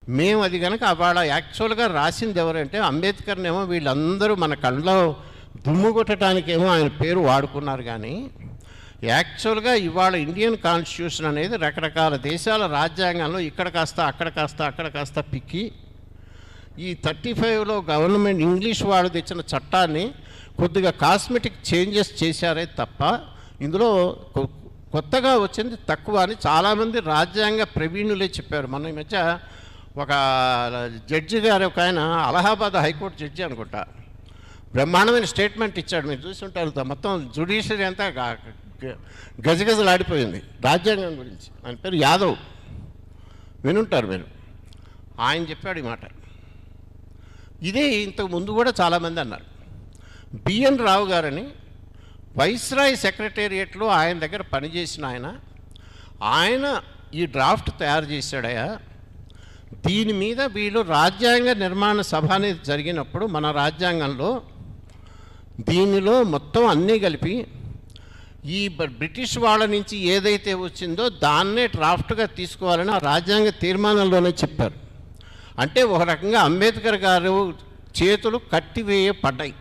మేము అది కనుక వాళ్ళ యాక్చువల్గా రాసింది ఎవరంటే అంబేద్కర్నేమో వీళ్ళందరూ మన కళ్ళలో దుమ్ము కొట్టడానికేమో ఆయన పేరు వాడుకున్నారు. కానీ యాక్చువల్గా ఇవాళ ఇండియన్ కాన్స్టిట్యూషన్ అనేది రకరకాల దేశాల రాజ్యాంగంలో ఇక్కడ కాస్త అక్కడ కాస్త పిక్కి ఈ 35లో గవర్నమెంట్ ఇంగ్లీష్ వాడు తెచ్చిన చట్టాన్ని కొద్దిగా కాస్మెటిక్ చేంజెస్ చేశారే తప్ప ఇందులో కొత్తగా వచ్చింది తక్కువ అని చాలామంది రాజ్యాంగ ప్రవీణులే చెప్పారు. మన ఈ మధ్య ఒక జడ్జి గారు ఒక ఆయన అలహాబాద్ హైకోర్టు జడ్జి అనుకుంటా బ్రహ్మాండమైన స్టేట్మెంట్ ఇచ్చాడు. మీరు చూస్తుంటారు మొత్తం జ్యుడిషియరీ అంతా గజగజలాడిపోయింది రాజ్యాంగం గురించి. ఆయన పేరు యాదవ్, వినుంటారు మీరు. ఆయన చెప్పాడు ఈ మాట. ఇదే ఇంతకు ముందు కూడా చాలామంది అన్నారు. బిఎన్ రావు గారని వైస్రాయ్ సెక్రటేరియట్లో ఆయన దగ్గర పనిచేసిన ఆయన ఈ డ్రాఫ్ట్ తయారు చేశాడయా, దీని మీద వీళ్ళు రాజ్యాంగ నిర్మాణ సభ అనేది జరిగినప్పుడు మన రాజ్యాంగంలో దీనిలో మొత్తం అన్నీ కలిపి ఈ బ్రిటిష్ వాళ్ళ నుంచి ఏదైతే వచ్చిందో దాన్నే డ్రాఫ్ట్గా తీసుకోవాలని ఆ రాజ్యాంగ తీర్మానంలోనే చెప్పారు. అంటే ఒక రకంగా అంబేద్కర్ గారు చేతులు కట్టివేయబడ్డాయి.